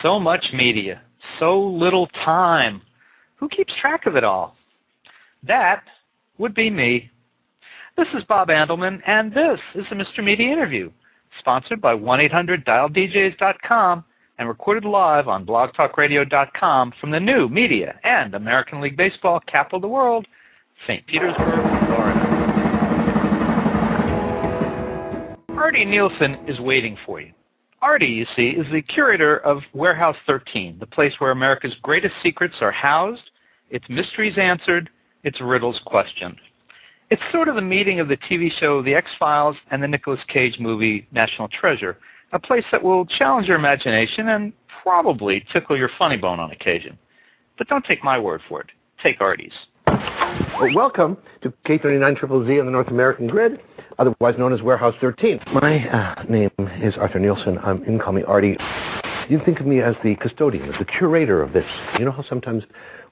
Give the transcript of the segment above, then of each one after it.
So much media, so little time. Who keeps track of it all? That would be me. This is Bob Andelman, and this is the Mr. Media Interview, sponsored by 1-800-DialDJs.com and recorded live on blogtalkradio.com from the new Media and American League Baseball capital of the world, St. Petersburg, Florida. Artie Nielsen is waiting for you. Artie, you see, is the curator of Warehouse 13, the place where America's greatest secrets are housed, its mysteries answered, its riddles questioned. It's sort of the meeting of the TV show The X-Files and the Nicolas Cage movie National Treasure, a place that will challenge your imagination and probably tickle your funny bone on occasion. But don't take my word for it. Take Artie's. Well, welcome to K39ZZZ on the North American Grid, otherwise known as Warehouse 13. My name is Arthur Nielsen. You can call me Artie. You can think of me as the custodian, as the curator of this. You know how sometimes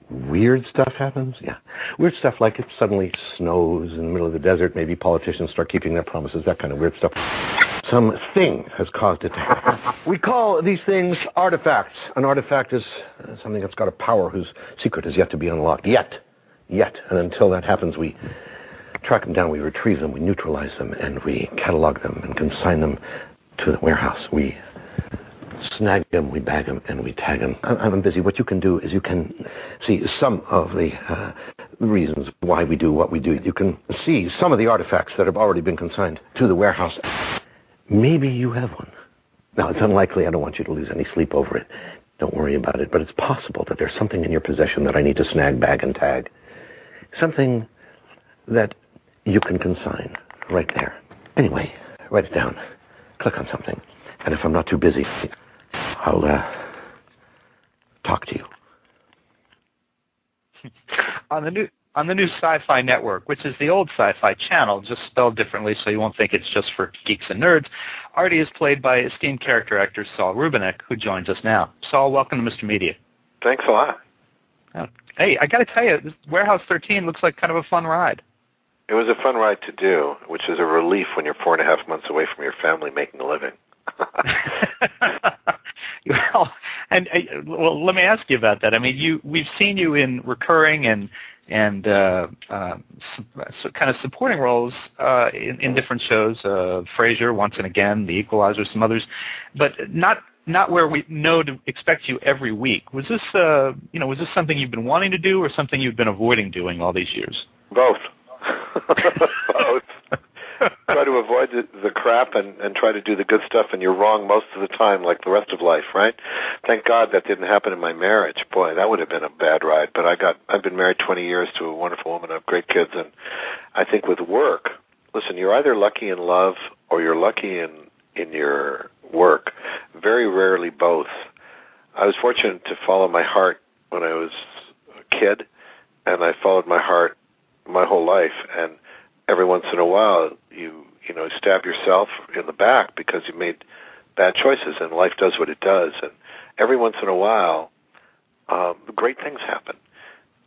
weird stuff happens? Yeah. Weird stuff like it suddenly snows in the middle of the desert, maybe politicians start keeping their promises, that kind of weird stuff. Something has caused it to happen. We call these things artifacts. An artifact is something that's got a power whose secret is yet to be unlocked. Yet. And until that happens, we track them down, we retrieve them, we neutralize them, and we catalog them and consign them to the warehouse. We snag them, we bag them, and we tag them. I'm busy. What you can do is you can see some of the reasons why we do what we do. You can see some of the artifacts that have already been consigned to the warehouse. Maybe you have one. Now, it's unlikely. I don't want you to lose any sleep over it. Don't worry about it. But it's possible that there's something in your possession that I need to snag, bag, and tag. Something that you can consign right there. Anyway, write it down. Click on something. And if I'm not too busy, I'll talk to you. On the new Sci-Fi Network, which is the old Sci-Fi channel, just spelled differently so you won't think it's just for geeks and nerds, Artie is played by esteemed character actor Saul Rubinek, who joins us now. Saul, welcome to Mr. Media. Thanks a lot. Hey, I got to tell you, this Warehouse 13 looks like kind of a fun ride. It was a fun ride to do, which is a relief when you're 4.5 months away from your family making a living. Well, let me ask you about that. I mean, we've seen you in recurring and kind of supporting roles in different shows. Frasier, Once and Again, The Equalizer, some others, but not where we know to expect you every week. Was this was this something you've been wanting to do, or something you've been avoiding doing all these years? Both. Both. Try to avoid the crap and try to do the good stuff, and you're wrong most of the time, like the rest of life, right? Thank God that didn't happen in my marriage. Boy, that would have been a bad ride. But I've been married 20 years to a wonderful woman. I have great kids, and I think with work, listen, you're either lucky in love or you're lucky in your work. Very rarely both. I was fortunate to follow my heart when I was a kid, and I followed my heart my whole life, and every once in a while you stab yourself in the back because you made bad choices, and life does what it does, and every once in a while great things happen.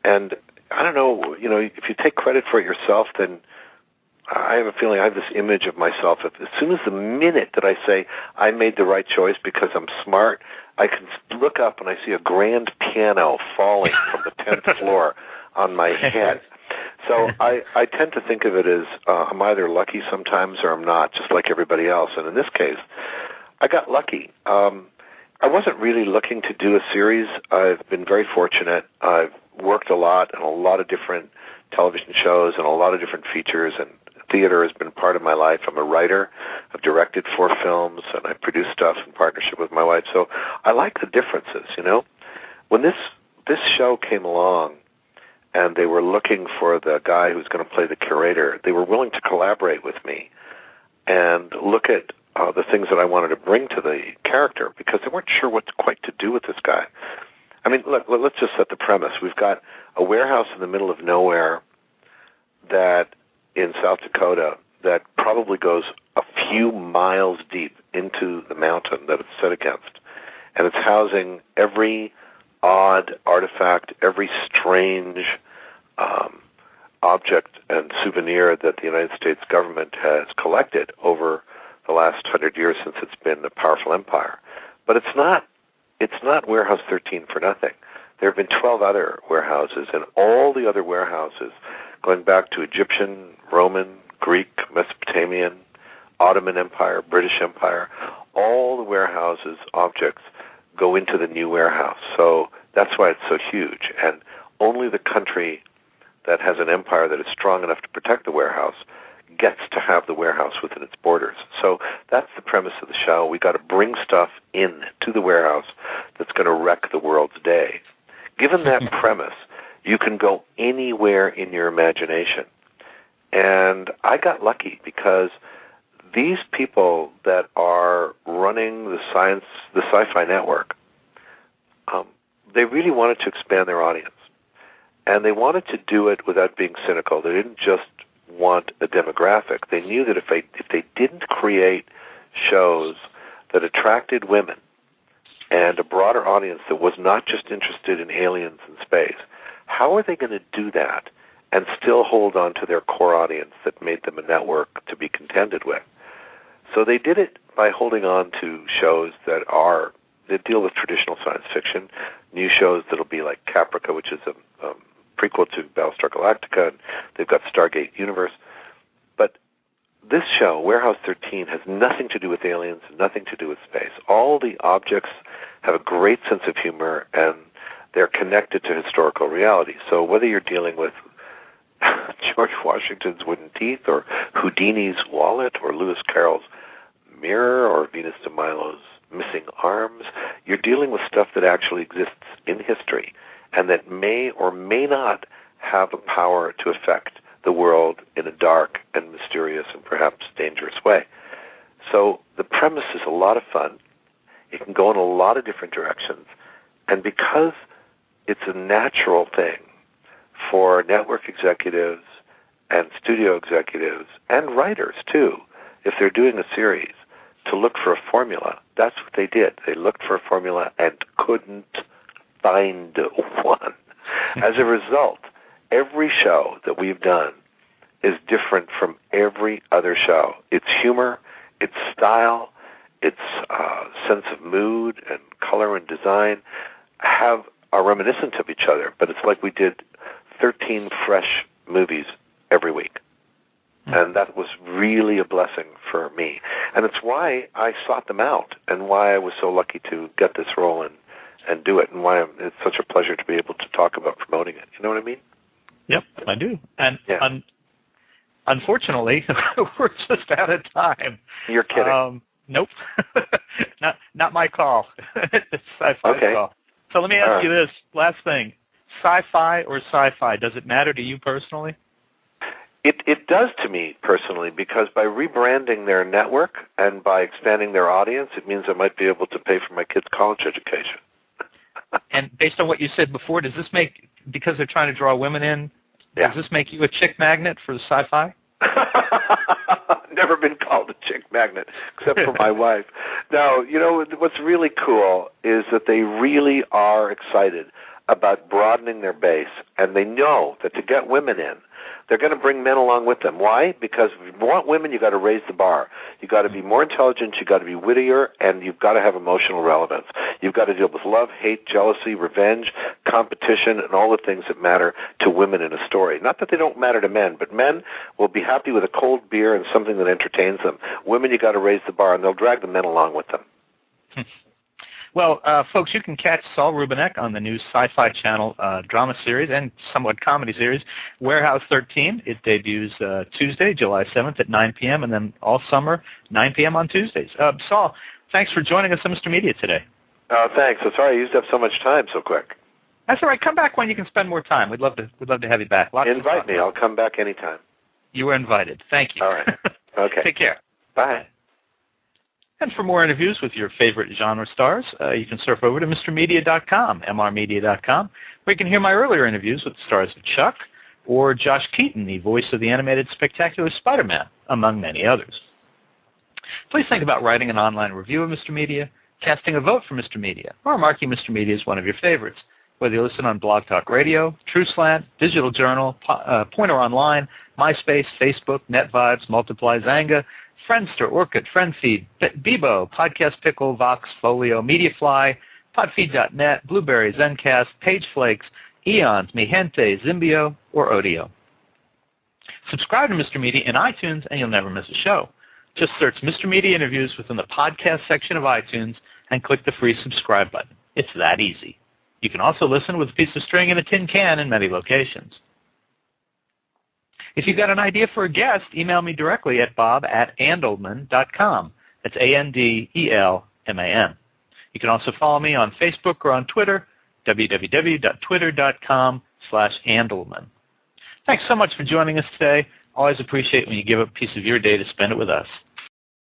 And I don't know, if you take credit for it yourself, then I have a feeling I have this image of myself. As soon as the minute that I say I made the right choice because I'm smart, I can look up and I see a grand piano falling from the 10th floor on my head. So I tend to think of it as I'm either lucky sometimes or I'm not, just like everybody else. And in this case, I got lucky. I wasn't really looking to do a series. I've been very fortunate. I've worked a lot in a lot of different television shows and a lot of different features, and theater has been part of my life. I'm a writer. I've directed 4 films, and I produce stuff in partnership with my wife. So I like the differences, When this show came along, and they were looking for the guy who's going to play the curator, they were willing to collaborate with me and look at the things that I wanted to bring to the character, because they weren't sure what quite to do with this guy. I mean, let's just set the premise. We've got a warehouse in the middle of nowhere that in South Dakota that probably goes a few miles deep into the mountain that it's set against, and it's housing every odd artifact, every strange object and souvenir that the United States government has collected over the last 100 years since it's been a powerful empire. But it's not it's not Warehouse 13 for nothing. There have been 12 other warehouses, and all the other warehouses, going back to Egyptian, Roman, Greek, Mesopotamian, Ottoman Empire, British Empire, all the warehouses, objects, go into the new warehouse. So that's why it's so huge. And only the country that has an empire that is strong enough to protect the warehouse gets to have the warehouse within its borders. So that's the premise of the show. We got to bring stuff in to the warehouse that's going to wreck the world's day. Given that premise, you can go anywhere in your imagination. And I got lucky because these people that are running the sci-fi network, they really wanted to expand their audience. And they wanted to do it without being cynical. They didn't just want a demographic. They knew that if they didn't create shows that attracted women and a broader audience that was not just interested in aliens and space, how are they going to do that and still hold on to their core audience that made them a network to be contended with? So they did it by holding on to shows that deal with traditional science fiction, new shows that'll be like Caprica, which is a prequel to Battlestar Galactica, and they've got Stargate Universe. But this show, Warehouse 13, has nothing to do with aliens, nothing to do with space. All the objects have a great sense of humor, and they're connected to historical reality. So whether you're dealing with George Washington's wooden teeth, or Houdini's wallet, or Lewis Carroll's mirror, or Venus de Milo's missing arms, you're dealing with stuff that actually exists in history and that may or may not have a power to affect the world in a dark and mysterious and perhaps dangerous way. So the premise is a lot of fun. It can go in a lot of different directions. And because it's a natural thing for network executives and studio executives and writers, too, if they're doing a series, to look for a formula, that's what they did. They looked for a formula and couldn't find one. As a result, every show that we've done is different from every other show. Its humor, its style, its sense of mood and color and design are reminiscent of each other, but it's like we did 13 fresh movies every week. And that was really a blessing for me. And it's why I sought them out and why I was so lucky to get this role and do it, and why it's such a pleasure to be able to talk about promoting it. You know what I mean? Yep, I do. And unfortunately, we're just out of time. You're kidding. Nope. not my call. It's sci-fi's call. So let me ask you this, last thing. Sci-fi or sci-fi, does it matter to you personally? It does to me personally, because by rebranding their network and by expanding their audience, it means I might be able to pay for my kids' college education. And based on what you said before, does this make, because they're trying to draw women in, does this make you a chick magnet for the sci-fi? Never been called a chick magnet, except for my wife. No, you know, what's really cool is that they really are excited about broadening their base, and they know that to get women in, they're going to bring men along with them. Why? Because if you want women, you've got to raise the bar. You've got to be more intelligent, you've got to be wittier, and you've got to have emotional relevance. You've got to deal with love, hate, jealousy, revenge, competition, and all the things that matter to women in a story. Not that they don't matter to men, but men will be happy with a cold beer and something that entertains them. Women, you've got to raise the bar, and they'll drag the men along with them. Well, folks, you can catch Saul Rubinek on the new Sci-Fi Channel drama series and somewhat comedy series, Warehouse 13. It debuts Tuesday, July 7th at 9 p.m., and then all summer, 9 p.m. on Tuesdays. Saul, thanks for joining us on Mr. Media today. Thanks. I'm sorry I used up so much time so quick. That's all right. Come back when you can spend more time. We'd love to have you back. Invite me. I'll come back anytime. You are invited. Thank you. All right. Okay. Take care. Bye. And for more interviews with your favorite genre stars, you can surf over to mrmedia.com, mrmedia.com, where you can hear my earlier interviews with the stars of Chuck or Josh Keaton, the voice of the animated Spectacular Spider-Man, among many others. Please think about writing an online review of Mr. Media, casting a vote for Mr. Media, or marking Mr. Media as one of your favorites, whether you listen on Blog Talk Radio, TrueSlant, Digital Journal, Pointer Online, MySpace, Facebook, NetVibes, Multiply, Zanga, Friendster, Orkut, FriendFeed, Bebo, Podcast Pickle, Vox, Folio, Mediafly, Podfeed.net, Blueberry, Zencast, PageFlakes, Eons, Mihente, Zimbio, or Odeo. Subscribe to Mr. Media in iTunes and you'll never miss a show. Just search Mr. Media Interviews within the podcast section of iTunes and click the free subscribe button. It's that easy. You can also listen with a piece of string and a tin can in many locations. If you've got an idea for a guest, email me directly at bob@andelman.com. That's ANDELMAN. You can also follow me on Facebook or on Twitter, www.twitter.com/Andelman. Thanks so much for joining us today. Always appreciate when you give up a piece of your day to spend it with us.